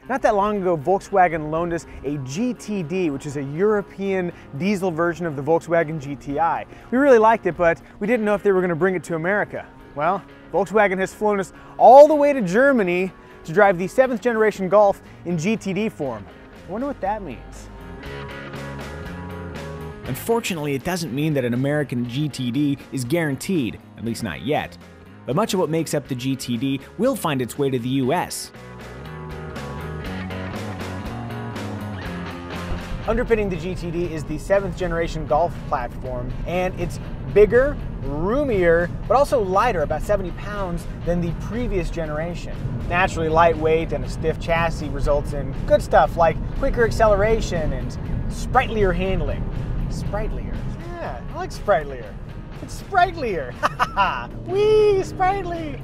Not that long ago, Volkswagen loaned us a GTD, which is a European diesel version of the Volkswagen GTI. We really liked it, but we didn't know if they were going to bring it to America. Well, Volkswagen has flown us all the way to Germany to drive the 7th generation Golf in GTD form. I wonder what that means. Unfortunately, it doesn't mean that an American GTD is guaranteed, at least not yet. But much of what makes up the GTD will find its way to the US. Underpinning the GTD is the 7th generation Golf platform, and it's bigger, roomier, but also lighter, about 70 pounds, than the previous generation. Naturally, lightweight and a stiff chassis results in good stuff like quicker acceleration and sprightlier handling. Sprightlier? Yeah, I like sprightlier. It's sprightlier. Ha ha ha! Wee, sprightly!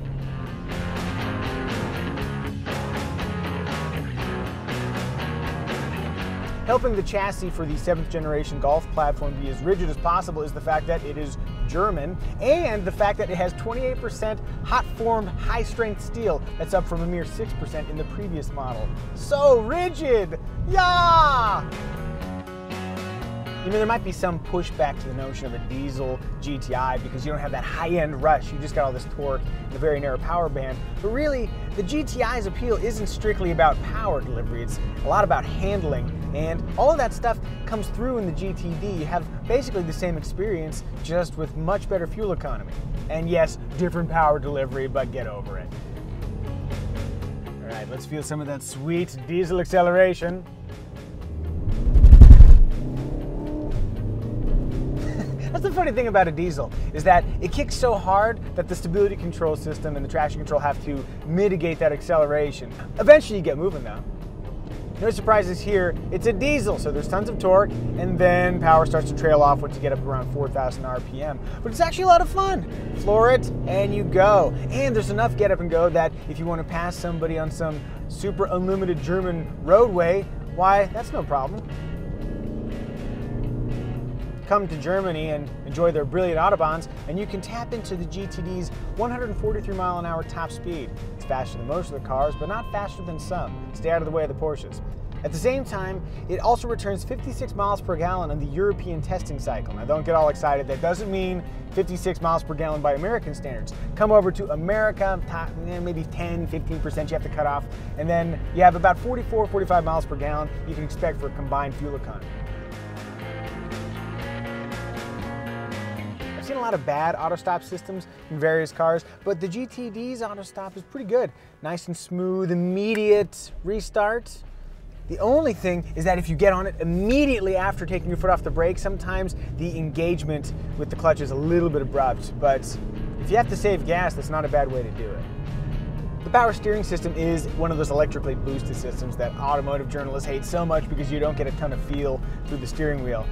Helping the chassis for the 7th generation Golf platform be as rigid as possible is the fact that it is German, and the fact that it has 28% hot-formed high-strength steel. That's up from a mere 6% in the previous model. So rigid! Yeah! You know, there might be some pushback to the notion of a diesel GTI because you don't have that high-end rush. You just got all this torque in a very narrow power band. But really, the GTI's appeal isn't strictly about power delivery. It's a lot about handling. And all of that stuff comes through in the GTD. You have basically the same experience, just with much better fuel economy. And yes, different power delivery, but get over it. All right, let's feel some of that sweet diesel acceleration. That's the funny thing about a diesel, is that it kicks so hard that the stability control system and the traction control have to mitigate that acceleration. Eventually you get moving though. No surprises here, it's a diesel, so there's tons of torque, and then power starts to trail off once you get up around 4,000 RPM. But it's actually a lot of fun. Floor it, and you go. And there's enough get up and go that if you want to pass somebody on some super unlimited German roadway, why, that's no problem. Come to Germany and enjoy their brilliant autobahns, and you can tap into the GTD's 143 mile/hour top speed. It's faster than most of the cars, but not faster than some. Stay out of the way of the Porsches. At the same time, it also returns 56 miles per gallon on the European testing cycle. Now don't get all excited, that doesn't mean 56 miles per gallon by American standards. Come over to America, maybe 10–15% you have to cut off, and then you have about 44–45 miles per gallon you can expect for a combined fuel economy. I've seen a lot of bad auto stop systems in various cars, but the GTD's auto stop is pretty good. Nice and smooth, immediate restart. The only thing is that if you get on it immediately after taking your foot off the brake, sometimes the engagement with the clutch is a little bit abrupt, but if you have to save gas, that's not a bad way to do it. The power steering system is one of those electrically boosted systems that automotive journalists hate so much because you don't get a ton of feel through the steering wheel.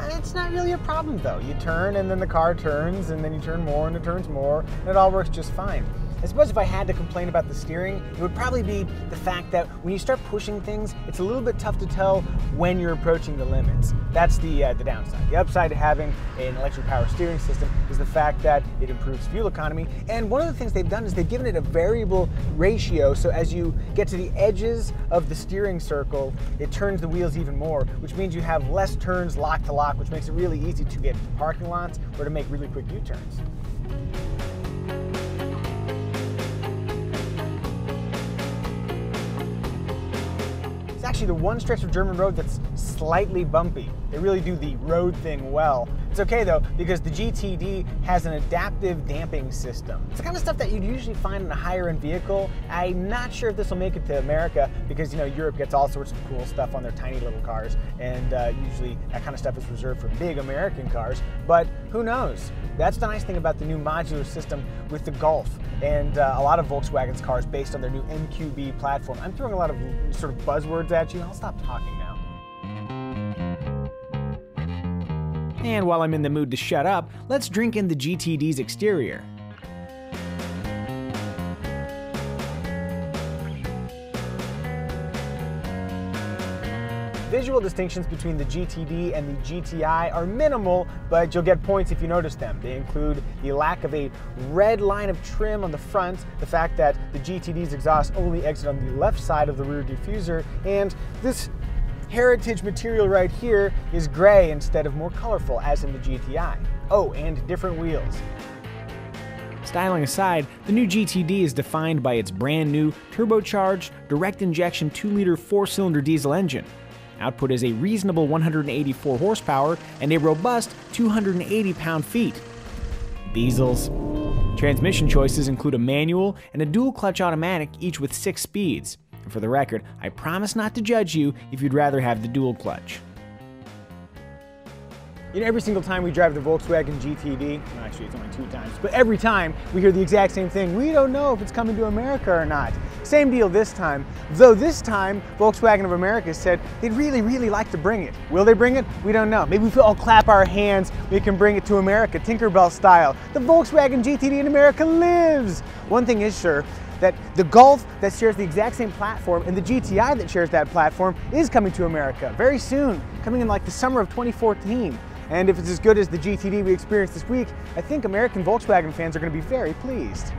It's not really a problem though. You turn and then the car turns, and then you turn more and it turns more, and it all works just fine. I suppose if I had to complain about the steering, it would probably be the fact that when you start pushing things, it's a little bit tough to tell when you're approaching the limits. That's the downside. The upside to having an electric power steering system is the fact that it improves fuel economy. And one of the things they've done is they've given it a variable ratio, so as you get to the edges of the steering circle, it turns the wheels even more, which means you have less turns lock to lock, which makes it really easy to get to parking lots or to make really quick U-turns. It's actually the one stretch of German road that's slightly bumpy. They really do the road thing well. It's okay though, because the GTD has an adaptive damping system. It's the kind of stuff that you'd usually find in a higher end vehicle. I'm not sure if this will make it to America because, you know, Europe gets all sorts of cool stuff on their tiny little cars, and usually that kind of stuff is reserved for big American cars, but who knows? That's the nice thing about the new modular system with the Golf and a lot of Volkswagen's cars based on their new MQB platform. I'm throwing a lot of sort of buzzwords at you. I'll stop talking now. And while I'm in the mood to shut up, let's drink in the GTD's exterior. visual distinctions between the GTD and the GTI are minimal, but you'll get points if you notice them. They include the lack of a red line of trim on the front, the fact that the GTD's exhaust only exit on the left side of the rear diffuser, and this heritage material right here is gray instead of more colorful as in the GTI. Oh, and different wheels. Styling aside, the new GTD is defined by its brand new turbocharged, direct injection 2-liter 4-cylinder diesel engine. Output is a reasonable 184 horsepower and a robust 280 pound-feet. Diesels. Transmission choices include a manual and a dual clutch automatic, each with 6 speeds. And for the record, I promise not to judge you if you'd rather have the dual clutch. You know, every single time we drive the Volkswagen GTD, well, actually it's only 2 times, but every time we hear the exact same thing. We don't know if it's coming to America or not. Same deal this time, though this time Volkswagen of America said they'd really like to bring it. Will they bring it? We don't know. Maybe if we all clap our hands, we can bring it to America, Tinkerbell style. The Volkswagen GTD in America lives! One thing is sure, that the Golf that shares the exact same platform and the GTI that shares that platform is coming to America very soon, coming in like the summer of 2014. And if it's as good as the GTD we experienced this week, I think American Volkswagen fans are going to be very pleased.